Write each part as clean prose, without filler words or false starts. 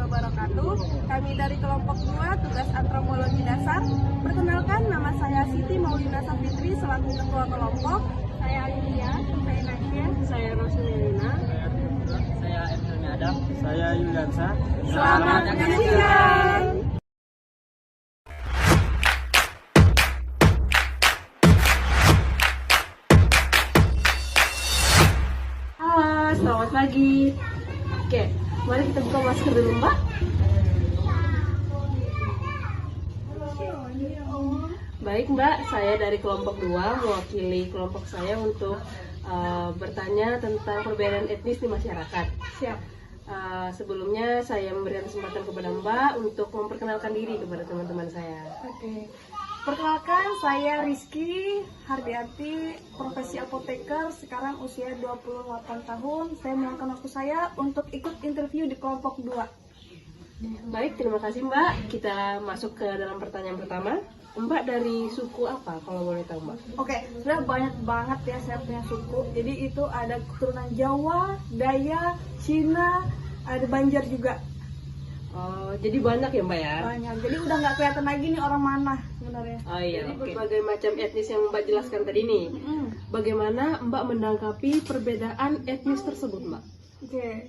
wabarakatuh. Kami dari kelompok 2 tugas antropologi dasar. Perkenalkan, nama saya Siti Maulina Safitri selaku ketua kelompok. Saya Alinia, saya Nasya, saya Rosulina, saya Emil Adam, saya Yuliansa. Selamat menyaksikan. Halo, selamat pagi. Oke, mari kita buka masker dulu, Mbak. Baik, Mbak, saya dari kelompok 2 mewakili kelompok saya untuk bertanya tentang perbedaan etnis di masyarakat. Siap. Sebelumnya saya memberikan kesempatan kepada Mbak untuk memperkenalkan diri kepada teman-teman saya. Oke. Perkenalkan, saya Rizky Hardianti, profesi apoteker, sekarang usia 28 tahun. Saya meluangkan waktu saya untuk ikut interview di kelompok 2. Baik, terima kasih Mbak. Kita masuk ke dalam pertanyaan pertama. Mbak dari suku apa kalau boleh tahu Mbak? Oke, sebenarnya banyak banget ya saya punya suku. Jadi itu ada keturunan Jawa, Dayak, Cina, ada Banjar juga. Oh, jadi banyak ya Mbak ya? Banyak. Jadi udah nggak kelihatan lagi nih orang mana sebenarnya. Oh iya, jadi berbagai macam etnis yang Mbak jelaskan tadi nih. Bagaimana Mbak menanggapi perbedaan etnis tersebut Mbak? Oke,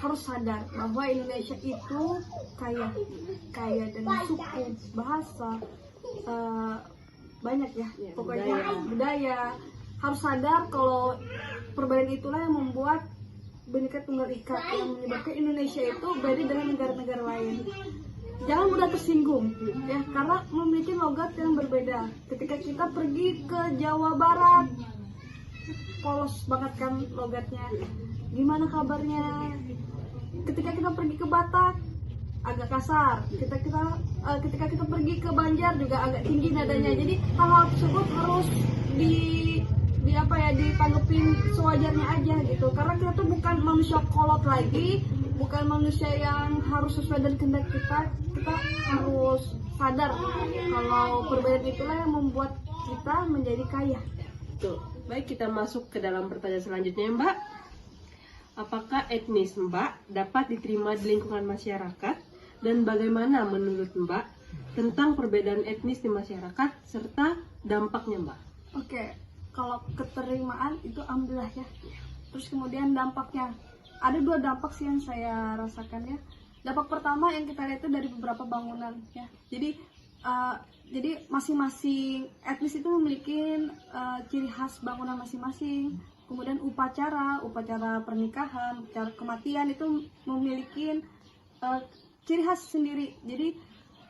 harus sadar bahwa Indonesia itu kaya dengan suku, bahasa, banyak ya, pokoknya budaya. Harus sadar kalau perbedaan itulah yang membuat Bhinneka Tunggal Ika, yang menyebabkan Indonesia itu beda dengan negara-negara lain. Jangan mudah tersinggung ya, karena memiliki logat yang berbeda. Ketika kita pergi ke Jawa Barat, polos banget kan logatnya. Gimana kabarnya? Ketika kita pergi ke Batak, agak kasar. Ketika kita pergi ke Banjar juga agak tinggi nadanya. Jadi hal-hal tersebut harus ditanggepin sewajarnya aja gitu. Karena kita tuh bukan manusia kolot lagi, bukan manusia yang harus sesuai dengan kehendak kita. Kita harus sadar kalau perbedaan itulah yang membuat kita menjadi kaya. Tuh, baik kita masuk ke dalam pertanyaan selanjutnya Mbak. Apakah etnis Mbak dapat diterima di lingkungan masyarakat dan bagaimana menurut Mbak tentang perbedaan etnis di masyarakat serta dampaknya Mbak? Oke, kalau keterimaan itu alhamdulillah ya. Terus kemudian dampaknya, ada 2 dampak sih yang saya rasakan ya. Dampak pertama yang kita lihat itu dari beberapa bangunan ya. Jadi masing-masing etnis itu memiliki ciri khas bangunan masing-masing. Kemudian upacara pernikahan, upacara kematian itu memiliki ciri khas sendiri. Jadi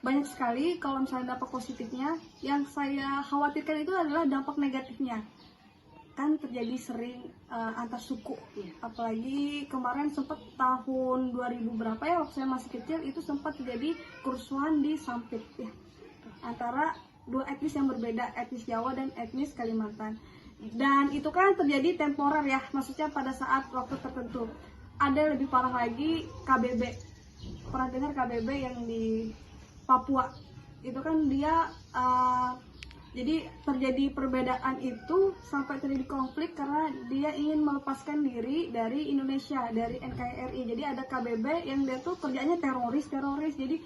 banyak sekali kalau misalnya dampak positifnya. Yang saya khawatirkan itu adalah dampak negatifnya. Kan terjadi sering antar suku. Apalagi kemarin sempat tahun 2000 berapa ya, waktu saya masih kecil itu sempat terjadi kerusuhan di Sampit ya, antara 2 etnis yang berbeda, etnis Jawa dan etnis Kalimantan. Dan itu kan terjadi temporer ya, maksudnya pada saat waktu tertentu. Ada lebih parah lagi KBB. Pernah dengar KBB yang di Papua? Itu kan dia jadi terjadi perbedaan itu sampai terjadi konflik karena dia ingin melepaskan diri dari Indonesia, dari NKRI. Jadi ada KBB yang dia tuh kerjanya teroris. Jadi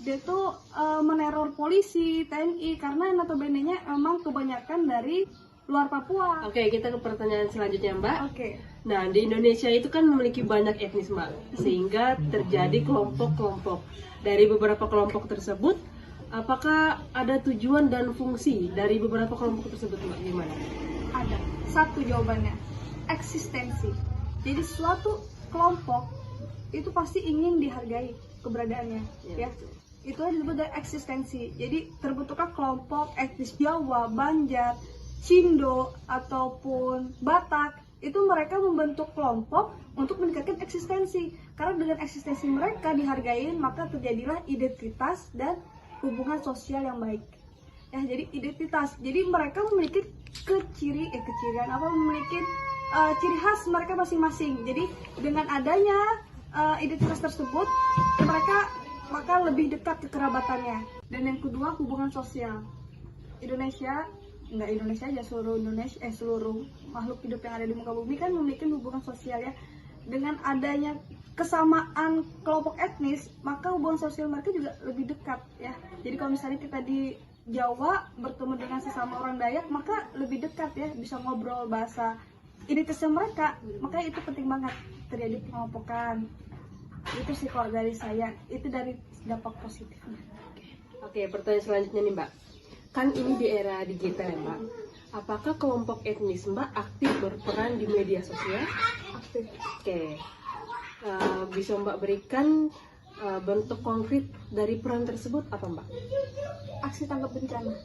dia tuh meneror polisi, TNI karena notabene-nya emang kebanyakan dari luar Papua. Oke, kita ke pertanyaan selanjutnya Mbak. Oke. Nah, di Indonesia itu kan memiliki banyak etnis Mbak, sehingga terjadi kelompok-kelompok. Dari beberapa kelompok tersebut, apakah ada tujuan dan fungsi dari beberapa kelompok tersebut Mbak? Gimana? Ada. Satu jawabannya, eksistensi. Jadi suatu kelompok itu pasti ingin dihargai keberadaannya ya. Itu disebut dari eksistensi. Jadi terbentuklah kelompok etnis Jawa, Banjar, Cindo ataupun Batak, itu mereka membentuk kelompok untuk meningkatkan eksistensi. Karena dengan eksistensi mereka dihargai, maka terjadilah identitas dan hubungan sosial yang baik. Ya, jadi identitas. Jadi mereka memiliki memiliki ciri khas mereka masing-masing. Jadi dengan adanya identitas tersebut, mereka maka lebih dekat kekerabatannya. Dan yang kedua, hubungan sosial. Indonesia aja, seluruh makhluk hidup yang ada di muka bumi kan memiliki hubungan sosial ya. Dengan adanya kesamaan kelompok etnis, maka hubungan sosial mereka juga lebih dekat ya. Jadi kalau misalnya kita di Jawa bertemu dengan sesama orang Dayak, maka lebih dekat ya, bisa ngobrol bahasa identitasnya mereka. Makanya itu penting banget terjadi pengelompokan. Itu sih kalau dari saya, itu dari dampak positifnya. Oke, pertanyaan selanjutnya nih Mbak. Kan ini di era digital ya Mbak. Apakah kelompok etnis Mbak aktif berperan di media sosial? Aktif. Oke. Bisa Mbak berikan bentuk konkret dari peran tersebut apa Mbak? Aksi tanggap bencana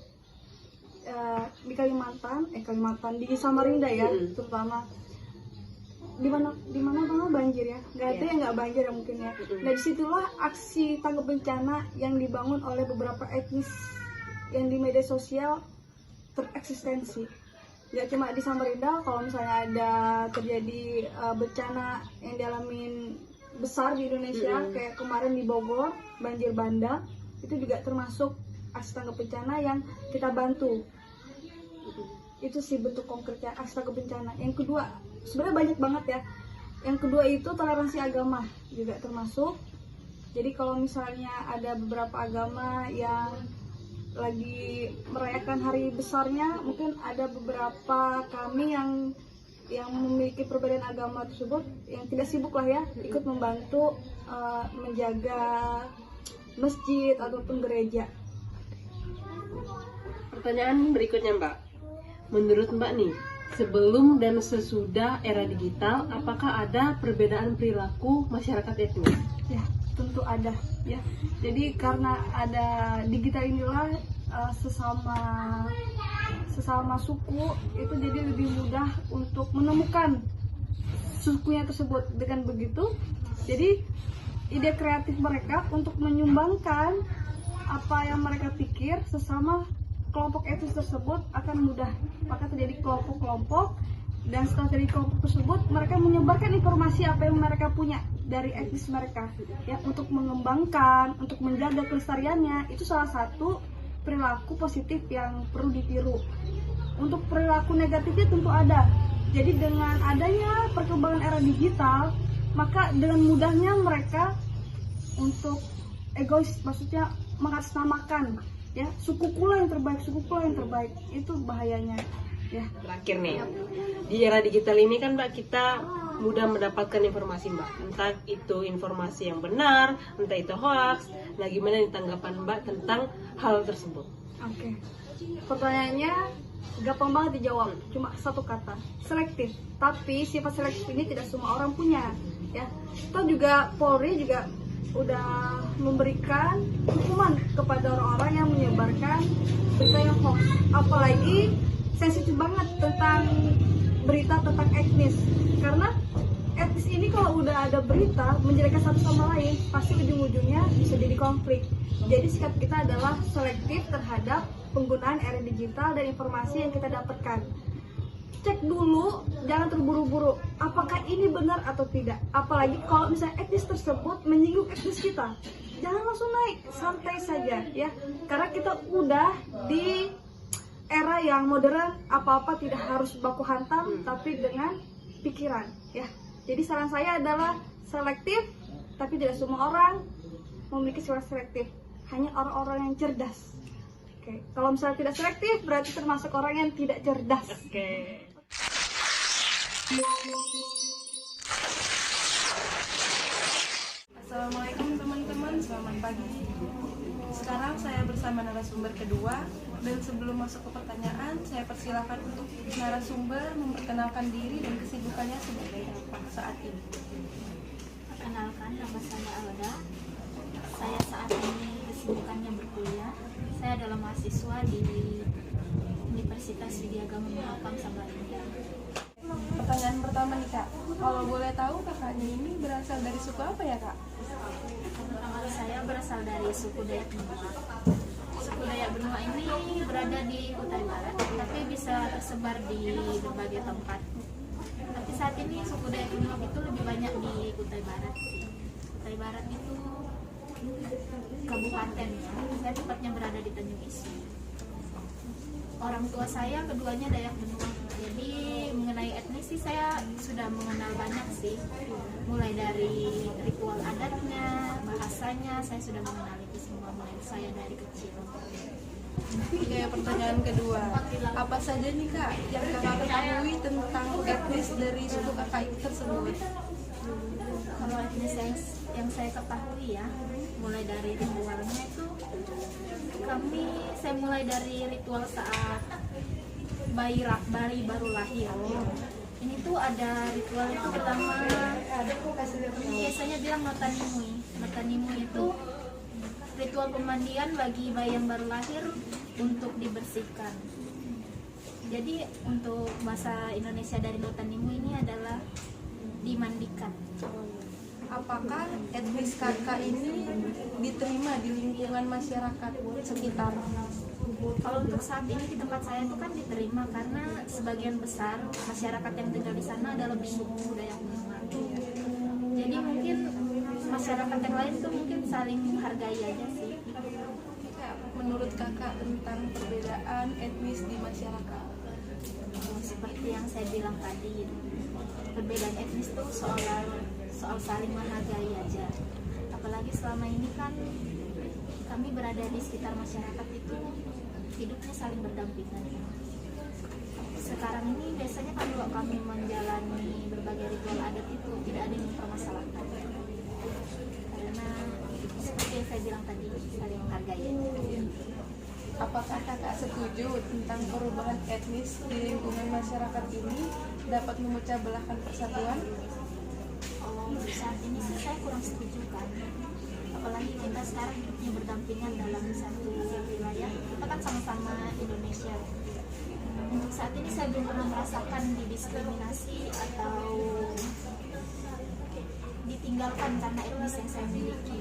di Kalimantan di Samarinda ya, terutama di mana banget banjir ya, nggak ada yang nggak banjir ya mungkin ya. Nah disitulah aksi tanggap bencana yang dibangun oleh beberapa etnis yang di media sosial tereksistensi. Nggak cuma di Samarinda, kalau misalnya ada terjadi bencana yang dialamin besar di Indonesia, kayak kemarin di Bogor banjir bandang, itu juga termasuk aksi tanggap bencana yang kita bantu. Itu sih bentuk konkretnya aksi tanggap bencana. Yang kedua, sebenarnya banyak banget ya. Yang kedua itu toleransi agama juga termasuk. Jadi kalau misalnya ada beberapa agama yang lagi merayakan hari besarnya, mungkin ada beberapa kami yang memiliki perbedaan agama tersebut yang tidak sibuk lah ya, ikut membantu menjaga masjid ataupun gereja. Pertanyaan berikutnya Mbak. Menurut Mbak nih, sebelum dan sesudah era digital, apakah ada perbedaan perilaku masyarakat etnis? Ya, tentu ada ya. Jadi karena ada digital inilah sesama suku itu jadi lebih mudah untuk menemukan sukunya tersebut. Dengan begitu, jadi ide kreatif mereka untuk menyumbangkan apa yang mereka pikir sesama kelompok etnis tersebut akan mudah. Maka terjadi kelompok-kelompok, dan setelah dari kelompok tersebut mereka menyebarkan informasi apa yang mereka punya dari etnis mereka ya, untuk mengembangkan, untuk menjaga kelestariannya. Itu salah satu perilaku positif yang perlu ditiru. Untuk perilaku negatifnya tentu ada. Jadi dengan adanya perkembangan era digital, maka dengan mudahnya mereka untuk egois, maksudnya mengatasnamakan ya, sukuku lah yang terbaik, itu bahayanya ya. Terakhir nih, di era digital ini kan Mbak, kita mudah mendapatkan informasi Mbak, entah itu informasi yang benar, entah itu hoax. Nah, gimana nih tanggapan Mbak tentang hal tersebut? Oke. Pertanyaannya gampang banget dijawab, cuma satu kata, selektif. Tapi sifat selektif ini tidak semua orang punya ya. Toh juga Polri juga udah memberikan hukuman kepada orang-orang yang menyebarkan berita yang hoax, apalagi sensitif banget tentang berita tentang etnis, karena etnis ini kalau udah ada berita menjelekkan satu sama lain, pasti ujung-ujungnya bisa jadi konflik. Jadi sikap kita adalah selektif terhadap penggunaan era digital dan informasi yang kita dapatkan. Cek dulu, jangan terburu-buru apakah ini benar atau tidak. Apalagi kalau misalnya etnis tersebut menyinggung etnis kita, jangan langsung naik, santai saja ya. Karena kita udah di era yang modern, apa-apa tidak harus baku hantam, tapi dengan pikiran ya. Jadi saran saya adalah selektif, tapi tidak semua orang memiliki sifat selektif, hanya orang-orang yang cerdas. Oke, kalau misalnya tidak selektif berarti termasuk orang yang tidak cerdas. Oke. Assalamualaikum teman-teman, selamat pagi. Sekarang saya bersama narasumber kedua, dan sebelum masuk ke pertanyaan, saya persilakan untuk narasumber memperkenalkan diri dan kesibukannya sebagai apa saat ini. Perkenalkan, nama saya Alda. Saya saat ini kesibukannya berkuliah. Saya adalah mahasiswa di Universitas Widyagama Mahapam Samarinda. Pertanyaan pertama nih Kak, kalau boleh tahu kakaknya ini berasal dari suku apa ya Kak? Saya berasal dari suku Dayak Benua. Suku Dayak Benua ini berada di Kutai Barat, tapi bisa tersebar di berbagai tempat. Tapi saat ini suku Dayak Benua itu lebih banyak di Kutai Barat. Kutai Barat itu kabupaten, saya tepatnya berada di Tanjung Isi. Orang tua saya keduanya Dayak Benua. Jadi mengenai etnis sih saya sudah mengenal banyak sih, mulai dari ritual adatnya, bahasanya, saya sudah mengenal itu semua mulai saya dari kecil. Oke, pertanyaan kedua, apa saja nih kak yang kakak ketahui tentang etnis dari suku kakak itu tersebut? Kalau etnis yang saya ketahui ya, mulai dari ritualnya itu saya mulai dari ritual saat bayi baru lahir. Ini tuh ada ritual itu pertama, biasanya bilang notanimui. Notanimui itu ritual pemandian bagi bayi yang baru lahir untuk dibersihkan. Jadi untuk bahasa Indonesia dari notanimui ini adalah dimandikan. Apakah etnis kakak ini diterima di lingkungan masyarakat sekitar? Kalau untuk saat ini di tempat saya itu kan diterima karena sebagian besar masyarakat yang tinggal di sana adalah bersuku Dayak Benua. Jadi mungkin masyarakat yang lain tuh mungkin saling menghargai aja sih. Menurut kakak tentang perbedaan etnis di masyarakat? Seperti yang saya bilang tadi, perbedaan etnis tuh soal saling menghargai aja. Apalagi selama ini kan kami berada di sekitar masyarakat itu hidupnya saling berdampingan. Sekarang ini biasanya kalau kami menjalani berbagai ritual adat itu tidak ada yang mempermasalahkan, karena seperti yang saya bilang tadi, saling menghargai aja. Apakah kakak setuju tentang perubahan etnis di lingkungan masyarakat ini dapat memecah belahkan persatuan? Untuk saat ini sih saya kurang setuju kan, apalagi kita sekarang hidupnya berdampingan dalam satu wilayah, kita kan sama-sama Indonesia. Untuk saat ini saya belum pernah merasakan didiskriminasi atau ditinggalkan karena etnis yang saya miliki.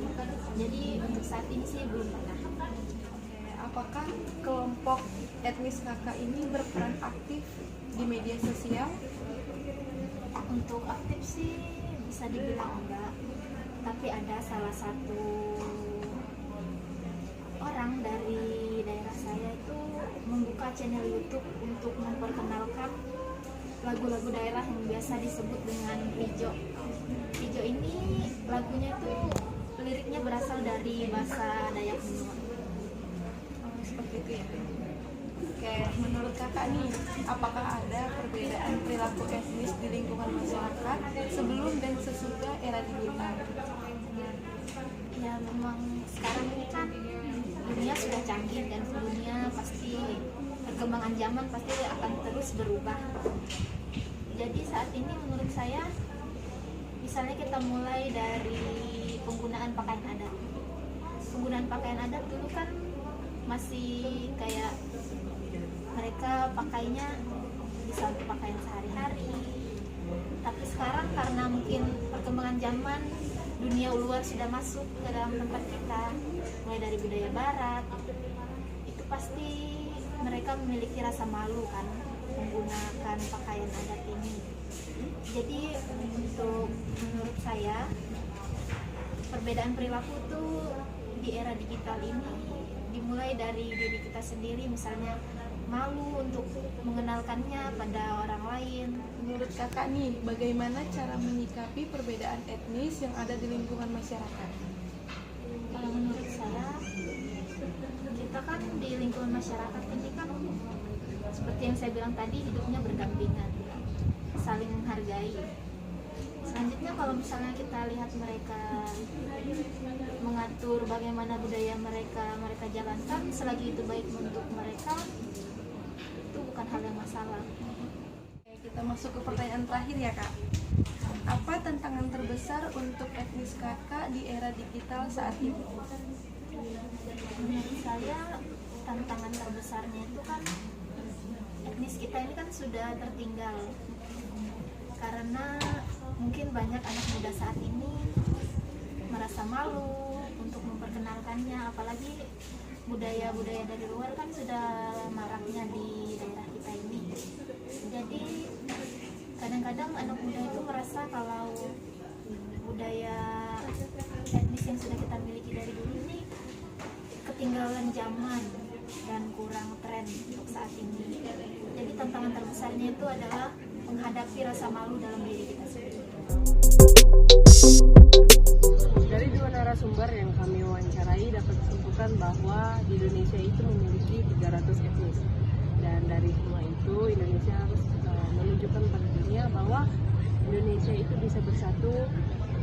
Jadi untuk saat ini sih belum pernah. Apakah kelompok etnis kakak ini berperan aktif di media sosial? Untuk aktif sih bisa dibilang enggak, tapi ada salah satu orang dari daerah saya itu membuka channel YouTube untuk memperkenalkan lagu-lagu daerah yang biasa disebut dengan Pijo. Pijo ini lagunya tuh liriknya berasal dari bahasa Dayak Benua. Seperti itu ya. Oke, menurut kakak nih, apakah ada perbedaan perilaku etnis di lingkungan masyarakat sebelum dan sesudah era digital? Ya memang sekarang ini kan dunia sudah canggih dan dunia pasti perkembangan zaman pasti akan terus berubah. Jadi saat ini menurut saya, misalnya kita mulai dari penggunaan pakaian adat. Penggunaan pakaian adat dulu kan masih kayak mereka pakainya bisa untuk pakaian sehari-hari. Tapi sekarang karena mungkin perkembangan zaman, dunia luar sudah masuk ke dalam tempat kita, mulai dari budaya barat, itu pasti mereka memiliki rasa malu kan menggunakan pakaian adat ini. Jadi untuk menurut saya, perbedaan perilaku tuh di era digital ini dimulai dari diri kita sendiri, misalnya malu untuk mengenalkannya pada orang lain. Menurut kakak nih, bagaimana cara menyikapi perbedaan etnis yang ada di lingkungan masyarakat? Kalau menurut saya, kita kan di lingkungan masyarakat ini kan seperti yang saya bilang tadi, hidupnya berdampingan, saling menghargai. Selanjutnya kalau misalnya kita lihat mereka mengatur bagaimana budaya mereka jalankan, selagi itu baik untuk mereka, itu bukan hal yang masalah. Oke, kita masuk ke pertanyaan terakhir ya kak. Apa tantangan terbesar untuk etnis kakak di era digital saat ini? Menurut saya tantangan terbesarnya itu kan etnis kita ini kan sudah tertinggal, karena mungkin banyak anak muda saat ini merasa malu untuk memperkenalkannya, apalagi budaya-budaya dari luar kan sudah maraknya di daerah kita ini. Jadi kadang-kadang anak muda itu merasa kalau budaya etnis yang sudah kita miliki dari dulu ini ketinggalan zaman dan kurang tren untuk saat ini. Jadi tantangan terbesarnya itu adalah menghadapi rasa malu dalam diri kita sendiri. Dari dua narasumber yang kami wawancarai dapat disimpulkan bahwa di Indonesia itu memiliki 300 etnis. Dan dari semua itu Indonesia harus menunjukkan pada dunia bahwa Indonesia itu bisa bersatu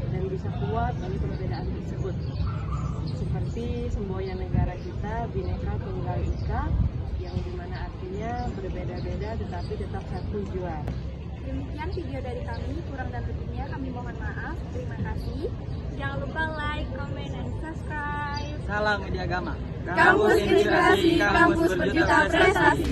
dan bisa kuat dari perbedaan tersebut. Seperti semboyan negara kita, Bhinneka Tunggal Ika, yang dimana artinya berbeda-beda tetapi tetap satu jua. Demikian video dari kami, kurang dan lebihnya kami mohon maaf. Terima kasih. Jangan lupa like, comment, dan subscribe. Salam Media Agama. Kampus Inspirasi, kampus berjuta prestasi.